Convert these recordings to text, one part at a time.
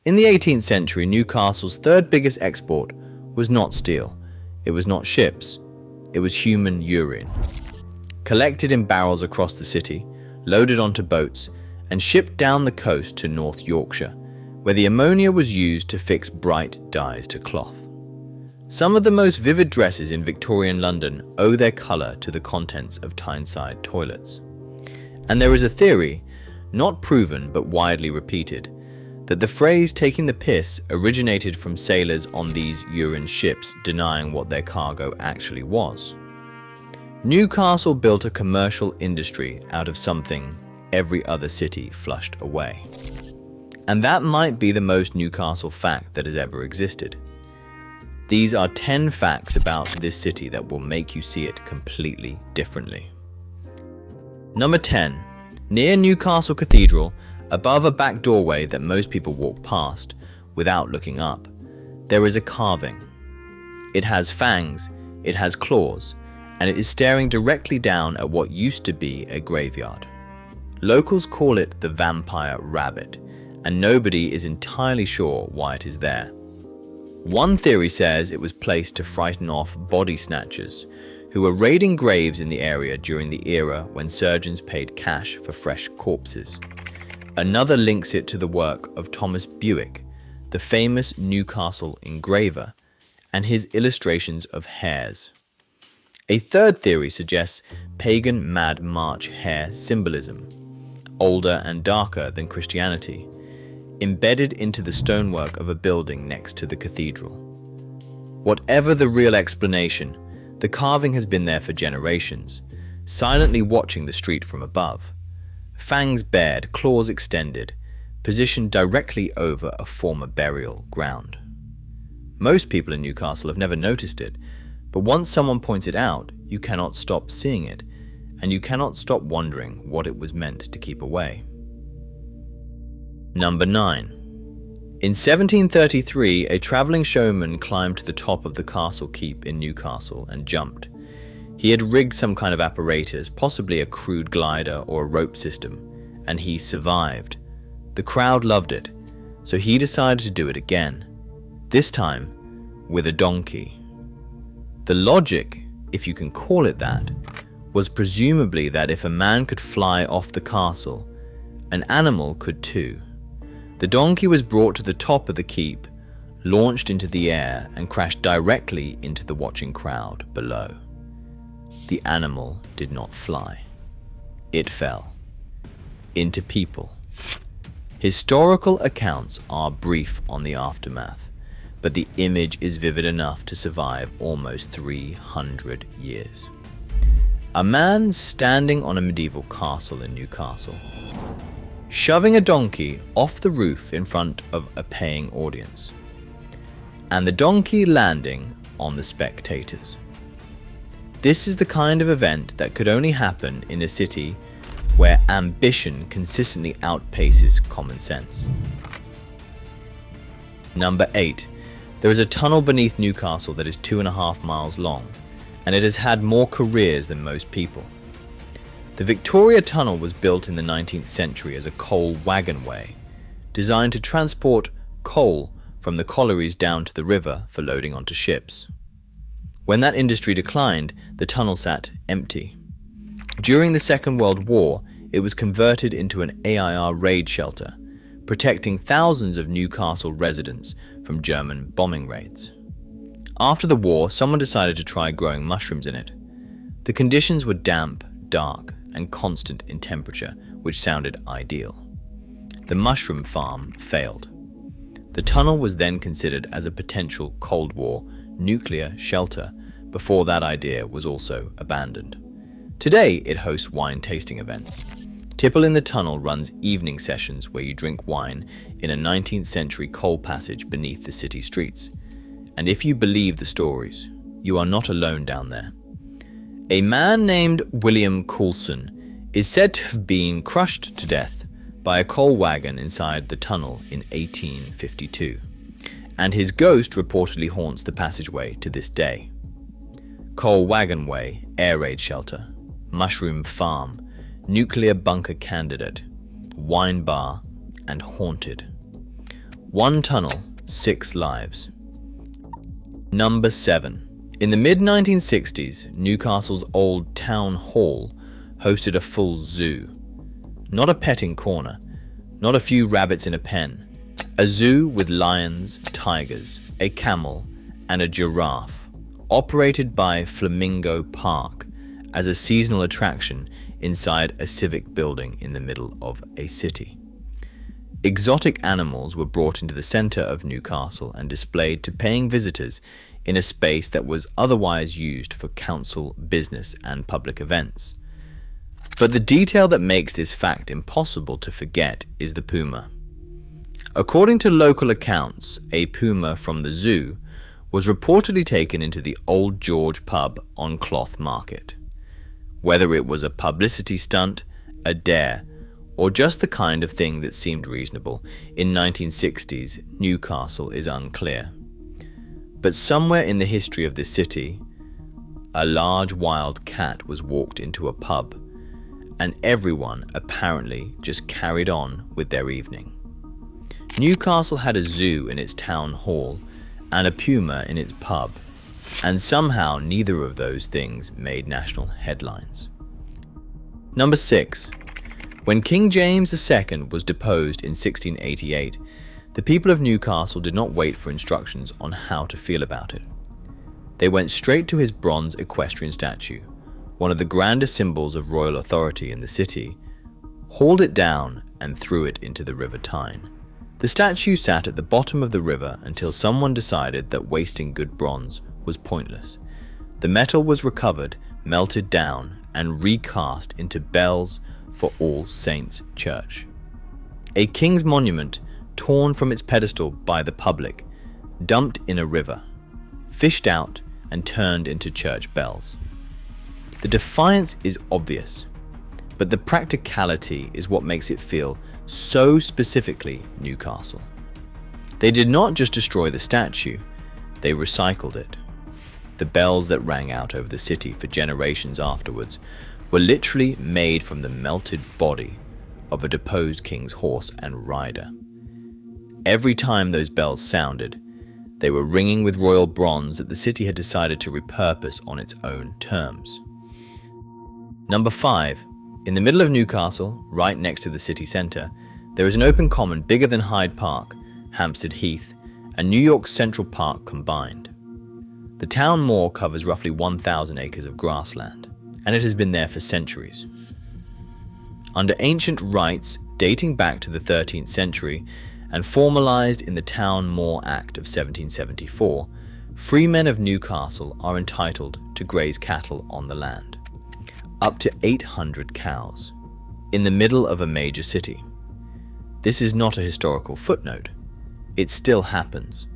In the 18th century, Newcastle's third biggest export was not steel, it was not ships, it was human urine. Collected in barrels across the city, loaded onto boats, and shipped down the coast to North Yorkshire, where the ammonia was used to fix bright dyes to cloth. Some of the most vivid dresses in Victorian London owe their colour to the contents of Tyneside toilets. And there is a theory, not proven but widely repeated, that the phrase "taking the piss" originated from sailors on these urine ships denying what their cargo actually was. Newcastle built a commercial industry out of something every other city flushed away. And that might be the most Newcastle fact that has ever existed. These are 10 facts about this city that will make you see it completely differently. Number 10. Near Newcastle Cathedral, above a back doorway that most people walk past without looking up, there is a carving. It has fangs, it has claws, and it is staring directly down at what used to be a graveyard. Locals call it the vampire rabbit, and nobody is entirely sure why it is there. One theory says it was placed to frighten off body snatchers who were raiding graves in the area during the era when surgeons paid cash for fresh corpses. Another links it to the work of Thomas Buick, the famous Newcastle engraver, and his illustrations of hares. A third theory suggests pagan Mad March hare symbolism, older and darker than Christianity, embedded into the stonework of a building next to the cathedral. Whatever the real explanation, the carving has been there for generations, silently watching the street from above. Fangs bared, claws extended, positioned directly over a former burial ground. Most people in Newcastle have never noticed it, but once someone points it out, you cannot stop seeing it, and you cannot stop wondering what it was meant to keep away. Number 9. In 1733, a travelling showman climbed to the top of the castle keep in Newcastle and jumped. He had rigged some kind of apparatus, possibly a crude glider or a rope system, and he survived. The crowd loved it, so he decided to do it again, this time with a donkey. The logic, if you can call it that, was presumably that if a man could fly off the castle, an animal could too. The donkey was brought to the top of the keep, launched into the air, and crashed directly into the watching crowd below. The animal did not fly. It fell into people. Historical accounts are brief on the aftermath, but the image is vivid enough to survive almost 300 years. A man standing on a medieval castle in Newcastle, shoving a donkey off the roof in front of a paying audience, and the donkey landing on the spectators. This is the kind of event that could only happen in a city where ambition consistently outpaces common sense. Number 8. There is a tunnel beneath Newcastle that is 2.5 miles long, and it has had more careers than most people. The Victoria Tunnel was built in the 19th century as a coal wagonway, designed to transport coal from the collieries down to the river for loading onto ships. When that industry declined, the tunnel sat empty. During the Second World War, it was converted into an AIR raid shelter, protecting thousands of Newcastle residents from German bombing raids. After the war, someone decided to try growing mushrooms in it. The conditions were damp, dark, and constant in temperature, which sounded ideal. The mushroom farm failed. The tunnel was then considered as a potential Cold War nuclear shelter before that idea was also abandoned. Today, it hosts wine tasting events. Tipple in the Tunnel runs evening sessions where you drink wine in a 19th century coal passage beneath the city streets. And if you believe the stories, you are not alone down there. A man named William Coulson is said to have been crushed to death by a coal wagon inside the tunnel in 1852, and his ghost reportedly haunts the passageway to this day. Coal wagonway, air raid shelter, mushroom farm, nuclear bunker candidate, wine bar, and haunted. One tunnel, 6 lives. Number 7. In the mid-1960s, Newcastle's old town hall hosted a full zoo. Not a petting corner, not a few rabbits in a pen. A zoo with lions, tigers, a camel, and a giraffe, operated by Flamingo Park as a seasonal attraction inside a civic building in the middle of a city. Exotic animals were brought into the center of Newcastle and displayed to paying visitors in a space that was otherwise used for council, business, and public events. But the detail that makes this fact impossible to forget is the puma. According to local accounts, a puma from the zoo was reportedly taken into the Old George pub on Cloth Market. Whether it was a publicity stunt, a dare, or just the kind of thing that seemed reasonable in 1960s Newcastle is unclear. But somewhere in the history of this city, a large wild cat was walked into a pub, and everyone apparently just carried on with their evening. Newcastle had a zoo in its town hall and a puma in its pub, and somehow neither of those things made national headlines. Number 6. When King James II was deposed in 1688, the people of Newcastle did not wait for instructions on how to feel about it. They went straight to his bronze equestrian statue, one of the grandest symbols of royal authority in the city, hauled it down and threw it into the River Tyne. The statue sat at the bottom of the river until someone decided that wasting good bronze was pointless. The metal was recovered, melted down, and recast into bells for All Saints' Church. A king's monument torn from its pedestal by the public, dumped in a river, fished out and turned into church bells. The defiance is obvious, but the practicality is what makes it feel so specifically Newcastle. They did not just destroy the statue, they recycled it. The bells that rang out over the city for generations afterwards were literally made from the melted body of a deposed king's horse and rider. Every time those bells sounded, they were ringing with royal bronze that the city had decided to repurpose on its own terms. Number 5. In the middle of Newcastle, right next to the city centre, there is an open common bigger than Hyde Park, Hampstead Heath, and New York's Central Park combined. The Town Moor covers roughly 1,000 acres of grassland, and it has been there for centuries. Under ancient rights dating back to the 13th century and formalized in the Town Moor Act of 1774, freemen of Newcastle are entitled to graze cattle on the land, up to 800 cows, in the middle of a major city. This is not a historical footnote. It still happens.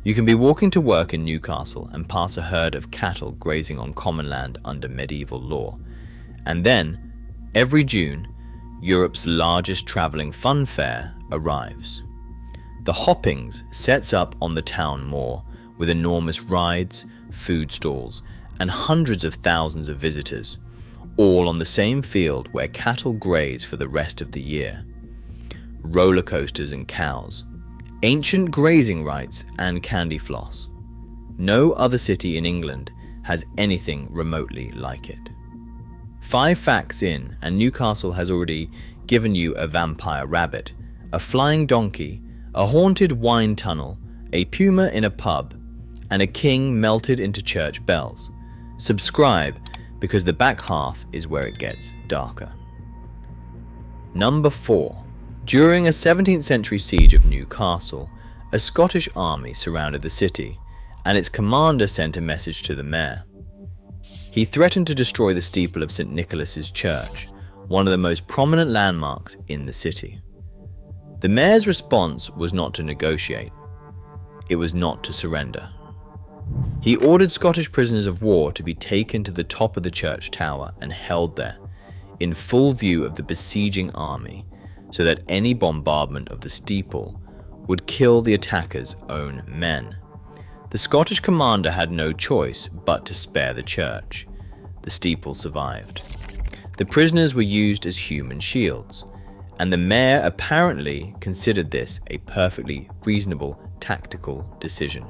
You can be walking to work in Newcastle and pass a herd of cattle grazing on common land under medieval law. And then, every June, Europe's largest travelling fun fair arrives. The Hoppings sets up on the Town Moor with enormous rides, food stalls, and hundreds of thousands of visitors, all on the same field where cattle graze for the rest of the year. Roller coasters and cows, ancient grazing rights and candy floss. No other city in England has anything remotely like it. 5 facts in, and Newcastle has already given you a vampire rabbit, a flying donkey, a haunted wine tunnel, a puma in a pub, and a king melted into church bells. Subscribe, because the back half is where it gets darker. Number 4. During a 17th century siege of Newcastle, a Scottish army surrounded the city, and its commander sent a message to the mayor. He threatened to destroy the steeple of St. Nicholas's Church, one of the most prominent landmarks in the city. The mayor's response was not to negotiate. It was not to surrender. He ordered Scottish prisoners of war to be taken to the top of the church tower and held there, in full view of the besieging army, so that any bombardment of the steeple would kill the attackers' own men. The Scottish commander had no choice but to spare the church. The steeple survived. The prisoners were used as human shields, and the mayor apparently considered this a perfectly reasonable tactical decision.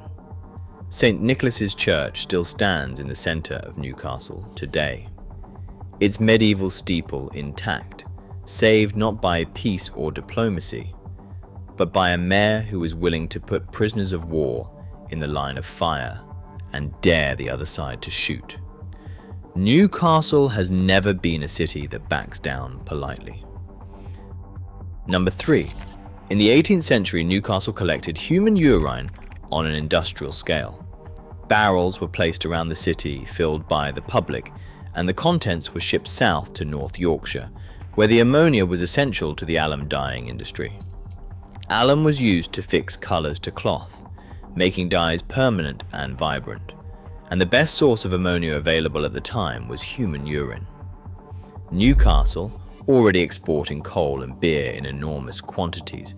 St. Nicholas's Church still stands in the centre of Newcastle today, its medieval steeple intact, saved not by peace or diplomacy, but by a mayor who was willing to put prisoners of war in the line of fire and dare the other side to shoot. Newcastle has never been a city that backs down politely. Number 3. In the 18th century, Newcastle collected human urine on an industrial scale. Barrels were placed around the city filled by the public, and the contents were shipped south to North Yorkshire, where the ammonia was essential to the alum dyeing industry. Alum was used to fix colours to cloth, making dyes permanent and vibrant, and the best source of ammonia available at the time was human urine. Newcastle, already exporting coal and beer in enormous quantities,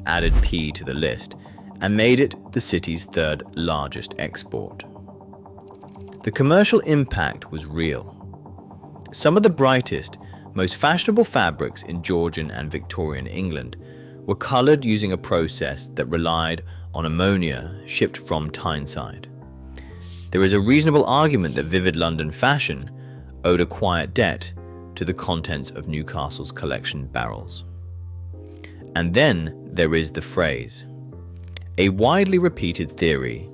added pee to the list and made it the city's third largest export. The commercial impact was real. Some of the brightest, most fashionable fabrics in Georgian and Victorian England were coloured using a process that relied on ammonia shipped from Tyneside. There is a reasonable argument that vivid London fashion owed a quiet debt to the contents of Newcastle's collection barrels. And then there is the phrase. A widely repeated theory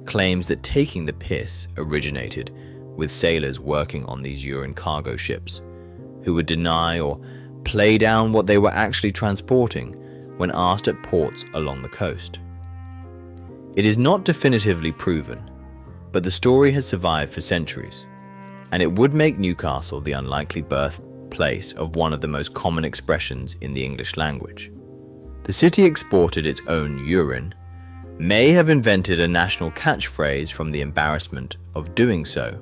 claims that taking the piss originated with sailors working on these urine cargo ships, who would deny or play down what they were actually transporting when asked at ports along the coast. It is not definitively proven, but the story has survived for centuries, and it would make Newcastle the unlikely birthplace of one of the most common expressions in the English language. The city exported its own urine, may have invented a national catchphrase from the embarrassment of doing so,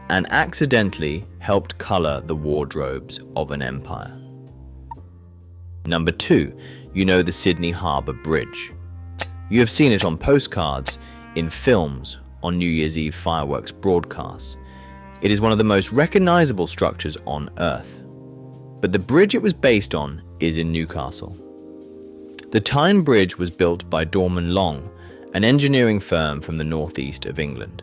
and accidentally helped colour the wardrobes of an empire. Number 2, you know the Sydney Harbour Bridge. You have seen it on postcards, in films, on New Year's Eve fireworks broadcasts. It is one of the most recognisable structures on Earth. But the bridge it was based on is in Newcastle. The Tyne Bridge was built by Dorman Long, an engineering firm from the northeast of England.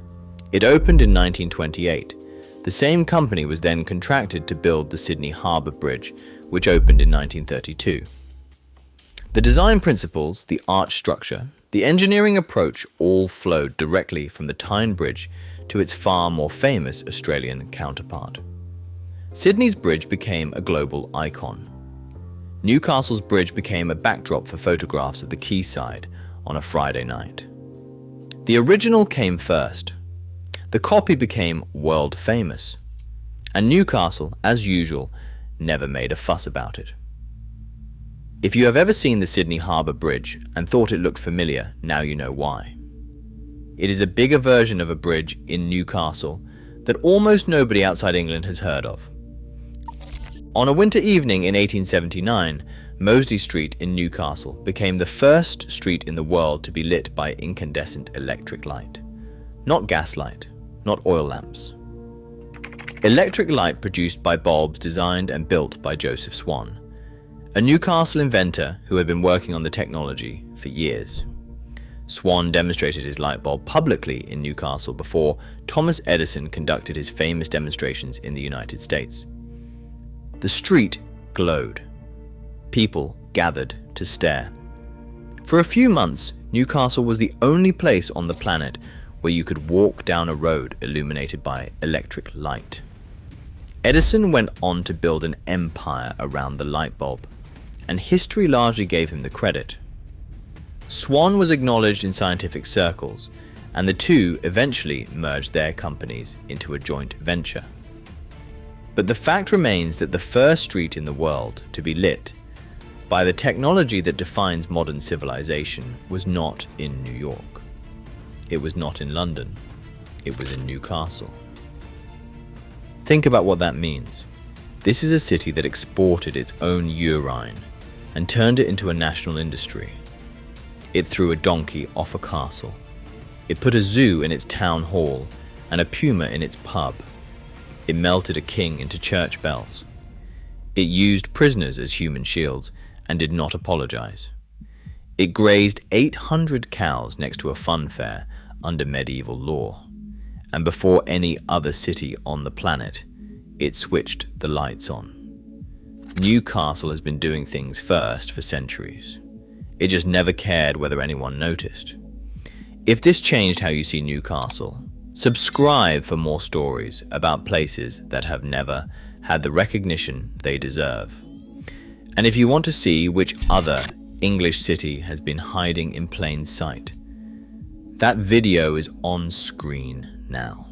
It opened in 1928. The same company was then contracted to build the Sydney Harbour Bridge, which opened in 1932. The design principles, the arch structure, the engineering approach all flowed directly from the Tyne Bridge to its far more famous Australian counterpart. Sydney's bridge became a global icon. Newcastle's bridge became a backdrop for photographs of the quayside on a Friday night. The original came first. The copy became world famous. And Newcastle, as usual, never made a fuss about it. If you have ever seen the Sydney Harbour Bridge and thought it looked familiar, now you know why. It is a bigger version of a bridge in Newcastle that almost nobody outside England has heard of. On a winter evening in 1879, Mosley Street in Newcastle became the first street in the world to be lit by incandescent electric light. Not gaslight, not oil lamps. Electric light produced by bulbs designed and built by Joseph Swan, a Newcastle inventor who had been working on the technology for years. Swan demonstrated his light bulb publicly in Newcastle before Thomas Edison conducted his famous demonstrations in the United States. The street glowed. People gathered to stare. For a few months, Newcastle was the only place on the planet where you could walk down a road illuminated by electric light. Edison went on to build an empire around the light bulb, and history largely gave him the credit. Swan was acknowledged in scientific circles, and the two eventually merged their companies into a joint venture. But the fact remains that the first street in the world to be lit by the technology that defines modern civilization was not in New York. It was not in London. It was in Newcastle. Think about what that means. This is a city that exported its own urine and turned it into a national industry. It threw a donkey off a castle. It put a zoo in its town hall and a puma in its pub. It melted a king into church bells. It used prisoners as human shields and did not apologize. It grazed 800 cows next to a fun fair under medieval law. And before any other city on the planet, it switched the lights on. Newcastle has been doing things first for centuries. It just never cared whether anyone noticed. If this changed how you see Newcastle, subscribe for more stories about places that have never had the recognition they deserve. And if you want to see which other English city has been hiding in plain sight, that video is on screen now.